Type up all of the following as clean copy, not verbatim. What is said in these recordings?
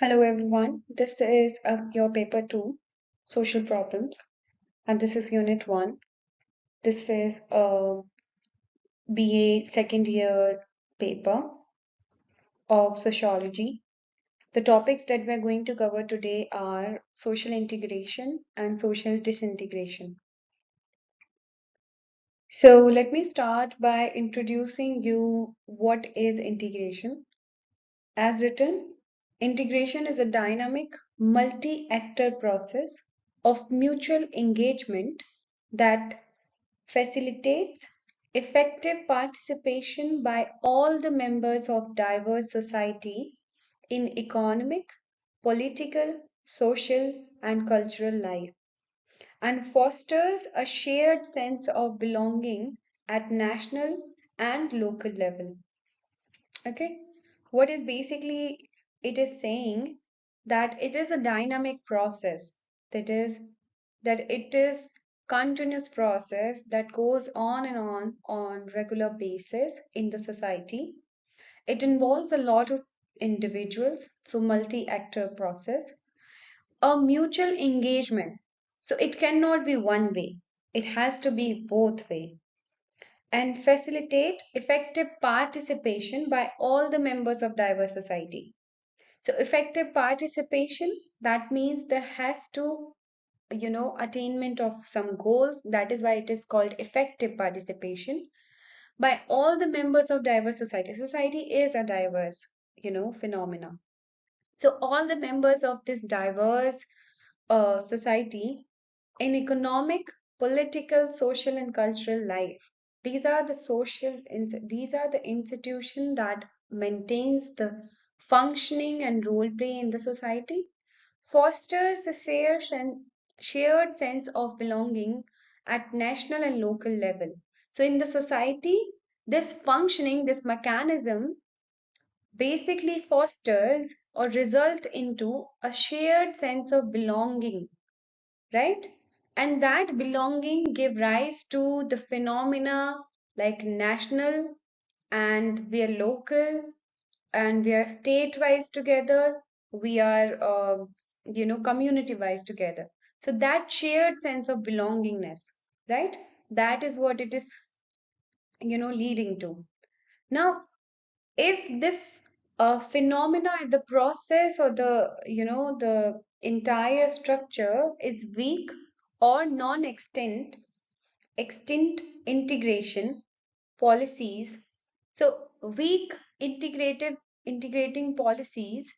Hello everyone, this is your paper 2, Social Problems, and this is Unit 1. This is a BA second year paper of Sociology. The topics that we're going to cover today are social integration and social disintegration. So let me start by introducing you what is integration. As written, integration is a dynamic, multi actor process of mutual engagement that facilitates effective participation by all the members of diverse society in economic, political, social, and cultural life, and fosters a shared sense of belonging at national and local level. Okay, what is basically it is saying that it is a dynamic process, that is that it is continuous process that goes on and on regular basis in the society. It involves a lot of individuals, so multi-actor process, a mutual engagement, so it cannot be one way, it has to be both way, and facilitate effective participation by all the members of diverse society. So effective participation, that means there has to, attainment of some goals. That is why it is called effective participation by all the members of diverse society. Society is a diverse, phenomena. So all the members of this diverse society in economic, political, social, and cultural life. These are the institution that maintains the functioning and role play in the society, fosters a shared sense of belonging at national and local level. So in the society, this functioning, this mechanism basically fosters or result into a shared sense of belonging, right? And that belonging give rise to the phenomena like national, and we are local, and we are state wise together, we are community wise together. So that shared sense of belongingness, right? That is what it is, leading to. Now, if this phenomena, the process, or the entire structure is weak or extinct integration policies, so weak integrating policies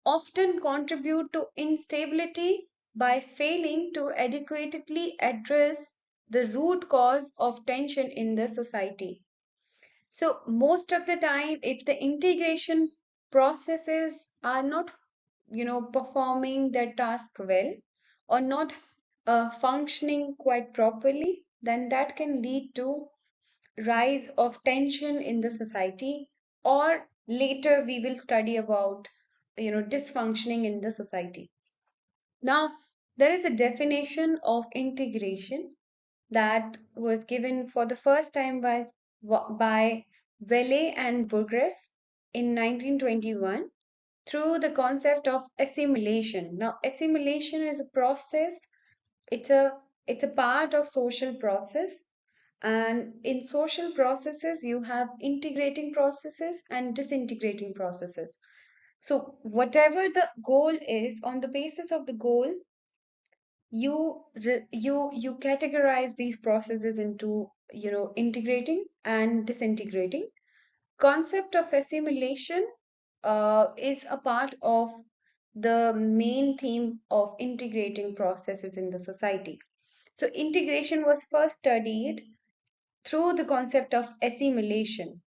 often contribute to instability by failing to adequately address the root cause of tension in the society. So most of the time, if the integration processes are not, performing their task well, or not functioning quite properly, then that can lead to rise of tension in the society, or later we will study about, dysfunctioning in the society. Now, there is a definition of integration that was given for the first time by Vele and Burgess in 1921 through the concept of assimilation. Now, assimilation is a process, it's a part of social process, and in social processes you have integrating processes and disintegrating processes. So whatever the goal is, on the basis of the goal, you categorize these processes into, integrating and disintegrating. Concept of assimilation is a part of the main theme of integrating processes in the society. So integration was first studied through the concept of assimilation.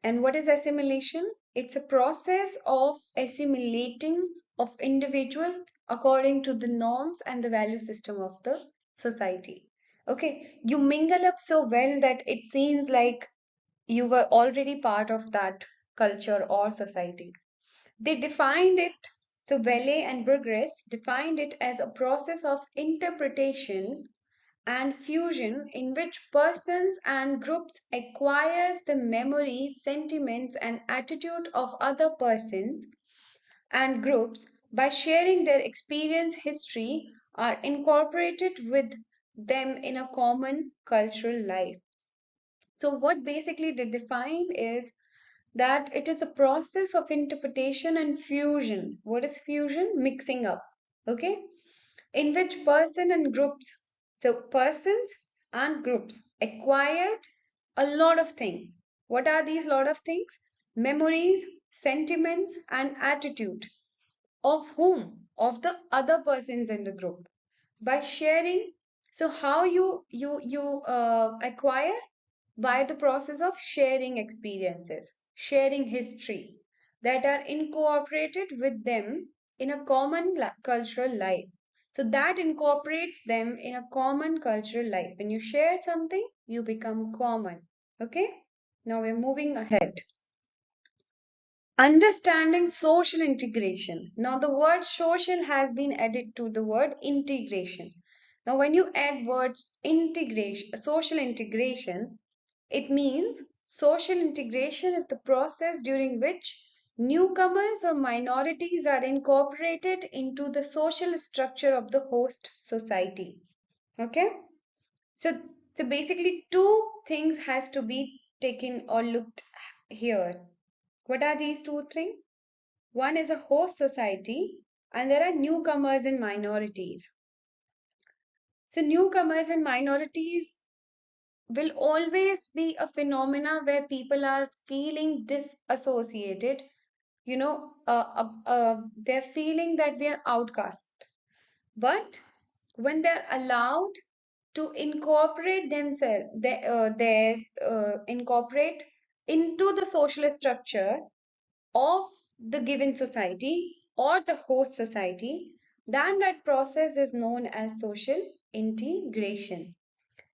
And what is assimilation? It's a process of assimilating of individual according to the norms and the value system of the society. Okay, you mingle up so well that it seems like you were already part of that culture or society. They defined it, so Vele and Burgess defined it as a process of interpretation and fusion in which persons and groups acquires the memories, sentiments, and attitude of other persons and groups, by sharing their experience history, are incorporated with them in a common cultural life. So what basically they define is that it is a process of interpretation and fusion. What is fusion? Mixing up. Okay, in which persons and groups acquired a lot of things. What are these lot of things? Memories, sentiments, and attitude. Of whom? Of the other persons in the group. By sharing. So how you acquire? By the process of sharing experiences, sharing history that are incorporated with them in a common cultural life. So that incorporates them in a common cultural life. When you share something, you become common. Okay? Now we're moving ahead. Understanding social integration. Now the word social has been added to the word integration. Now when you add words integration, social integration, it means social integration is the process during which newcomers or minorities are incorporated into the social structure of the host society. Okay? So, so basically two things has to be taken or looked here. What are these two things? One is a host society and there are newcomers and minorities. So newcomers and minorities will always be a phenomena where people are feeling disassociated, they're feeling that we are outcast. But when they're allowed to incorporate themselves, they incorporate into the social structure of the given society or the host society, then that process is known as social integration.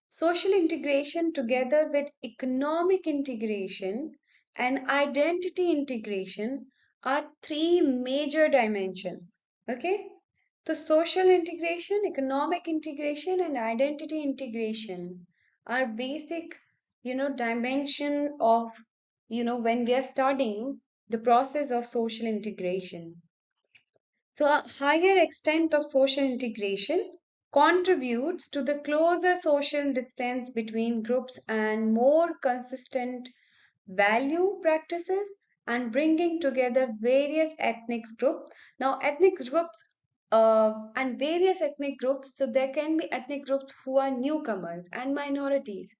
Social integration, together with economic integration and identity integration, are three major dimensions. Okay? So, social integration, economic integration, and identity integration are basic, dimension of, when we are studying the process of social integration. So, a higher extent of social integration contributes to the closer social distance between groups and more consistent value practices and bringing together various ethnic groups. Now, ethnic groups and various ethnic groups, so there can be ethnic groups who are newcomers and minorities.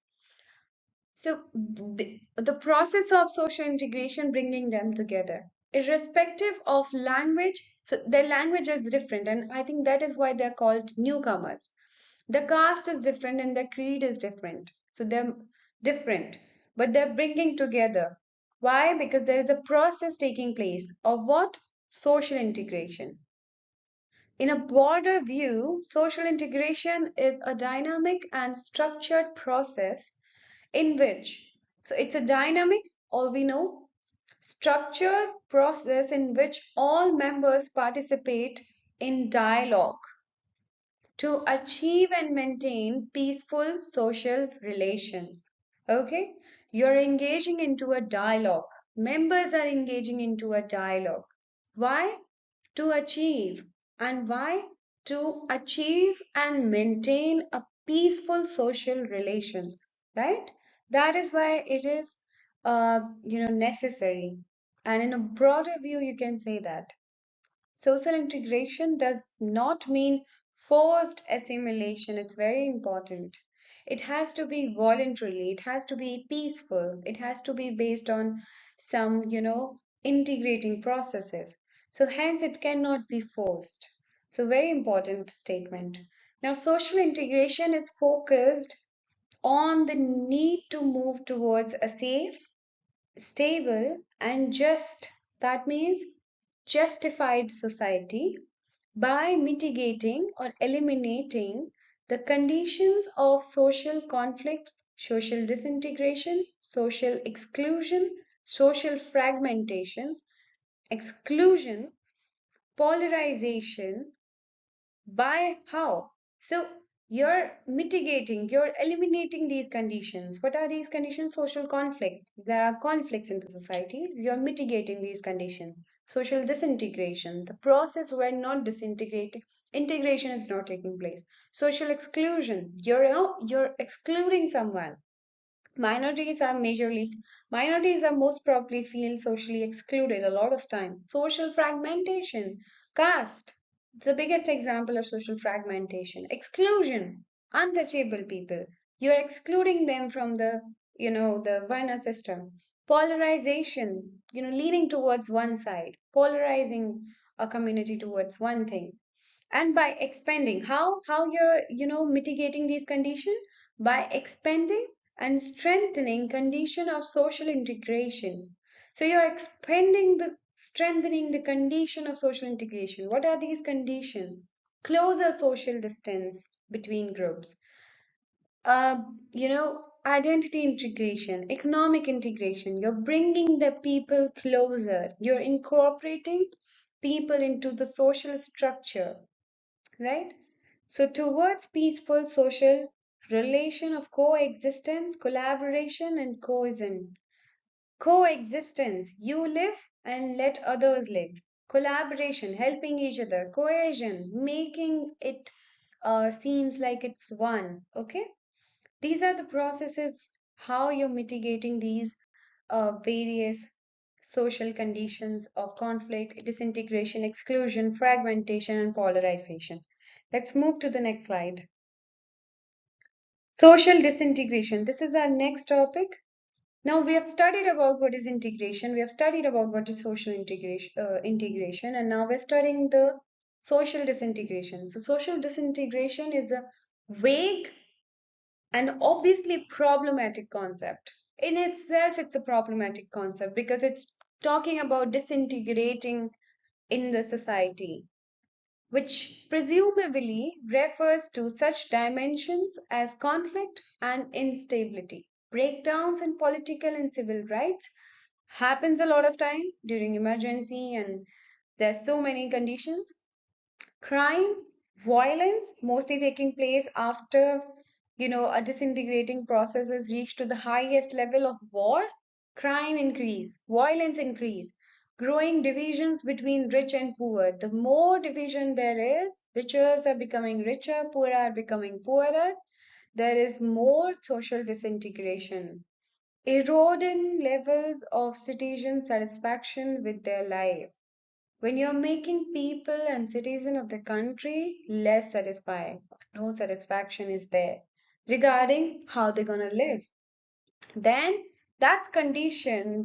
So the process of social integration bringing them together, irrespective of language, so their language is different, and I think that is why they're called newcomers. The caste is different and the creed is different. So they're different, but they're bringing together. Why? Because there is a process taking place of what? Social integration. In a broader view, social integration is a dynamic and structured process in which, so it's a dynamic, all we know, structured process in which all members participate in dialogue to achieve and maintain peaceful social relations. Okay, you're engaging into a dialogue, members are engaging into a dialogue. Why? To achieve. And why? To achieve and maintain a peaceful social relations, right? That is why it is necessary. And in a broader view you can say that social integration does not mean forced assimilation. It's very important. It has to be voluntarily, it has to be peaceful, it has to be based on some, integrating processes. So, hence, it cannot be forced. So, very important statement. Now, social integration is focused on the need to move towards a safe, stable, and just, that means justified society by mitigating or eliminating the conditions of social conflict, social disintegration, social exclusion, social fragmentation, exclusion, polarization. By how? So you're mitigating, you're eliminating these conditions. What are these conditions? Social conflicts. There are conflicts in the societies. You're mitigating these conditions. Social disintegration, the process where not disintegrating, integration is not taking place. Social exclusion, you're excluding someone. Minorities are majorly, minorities are most probably feel socially excluded a lot of time. Social fragmentation, caste, the biggest example of social fragmentation. Exclusion, untouchable people. You're excluding them from the, the Varna system. Polarization, leaning towards one side, polarizing a community towards one thing. And by expanding, how you're mitigating these conditions? By expanding and strengthening condition of social integration. So you're expanding the strengthening the condition of social integration. What are these conditions? Closer social distance between groups, uh, identity integration, economic integration. You're bringing the people closer, you're incorporating people into the social structure, right? So, towards peaceful social relation of coexistence, collaboration, and cohesion. Coexistence, you live and let others live. Collaboration, helping each other. Cohesion, making it seems like it's one. Okay, these are the processes how you're mitigating these various social conditions of conflict, disintegration, exclusion, fragmentation, and polarization. Let's move to the next slide. Social disintegration. This is our next topic. Now we have studied about what is integration. We have studied about what is social integration, and now we're studying the social disintegration. So social disintegration is a vague and obviously problematic concept. In itself, it's a problematic concept because it's talking about disintegrating in the society, which presumably refers to such dimensions as conflict and instability. Breakdowns in political and civil rights happens a lot of time during emergency, and there's so many conditions. Crime, violence, mostly taking place after, a disintegrating process has reached to the highest level of war. Crime increase, violence increase, growing divisions between rich and poor. The more division there is, richer are becoming richer, poor are becoming poorer. There is more social disintegration, eroding levels of citizen satisfaction with their life. When you're making people and citizens of the country less satisfied, no satisfaction is there regarding how they're gonna live, then that condition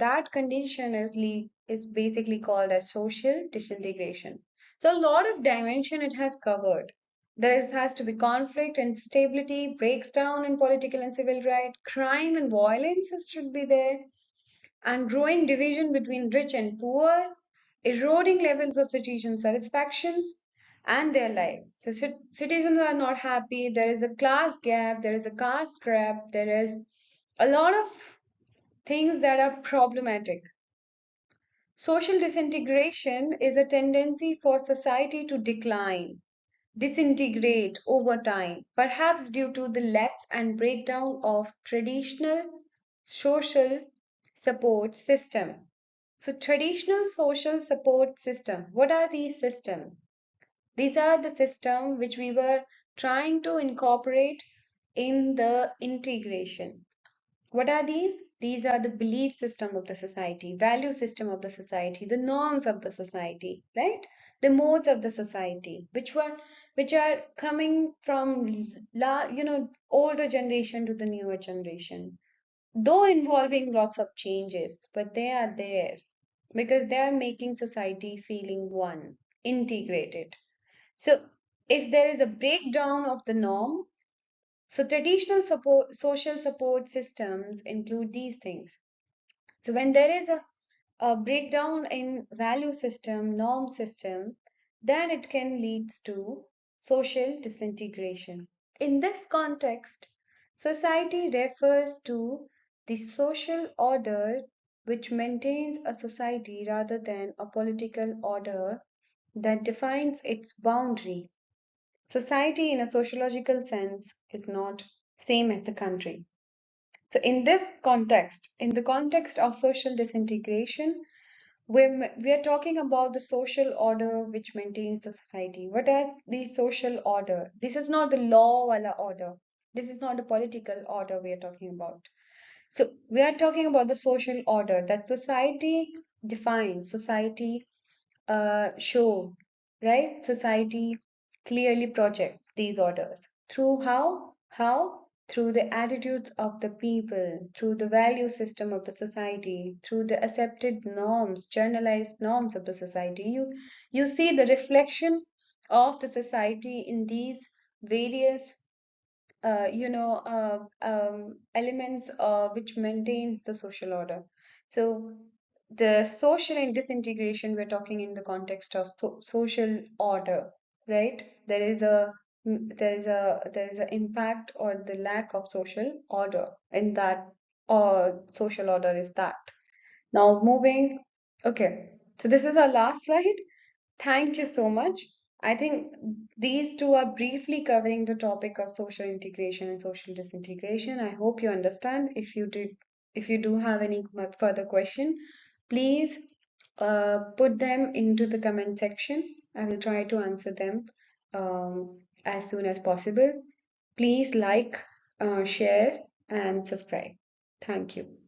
is basically called as social disintegration. So a lot of dimension it has covered. Has to be conflict, instability, breaks down in political and civil right, crime and violence should be there, and growing division between rich and poor, eroding levels of citizen satisfactions and their lives. So citizens are not happy. There is a class gap, there is a caste gap, there is a lot of things that are problematic. Social disintegration is a tendency for society to decline, disintegrate over time, perhaps due to the lapse and breakdown of traditional social support system. So traditional social support system, what are these systems? These are the system which we were trying to incorporate in the integration. What are these? These are the belief system of the society, value system of the society, the norms of the society, right? The modes of the society, which are coming from older generation to the newer generation, though involving lots of changes, but they are there because they are making society feeling one, integrated. So if there is a breakdown of the norm, so traditional social support systems include these things. So when there is a breakdown in value system, norm system, then it can lead to social disintegration. In this context, society refers to the social order which maintains a society rather than a political order that defines its boundaries. Society in a sociological sense is not same as the country. So in this context, in the context of social disintegration, we are talking about the social order which maintains the society. What is the social order? This is not the law wala order. This is not the political order we are talking about. So we are talking about the social order that society defines, society show, right? Society clearly projects these orders. Through how? How? Through the attitudes of the people, through the value system of the society, through the accepted norms, generalized norms of the society. You see the reflection of the society in these various elements which maintains the social order. So the social and disintegration, we're talking in the context of social order, right? There is a impact or the lack of social order in that, or social order is that. Now moving, okay. So this is our last slide. Thank you so much. I think these two are briefly covering the topic of social integration and social disintegration. I hope you understand. If you do have any further question, please put them into the comment section. I will try to answer them as soon as possible. Please like, share, and subscribe. Thank you.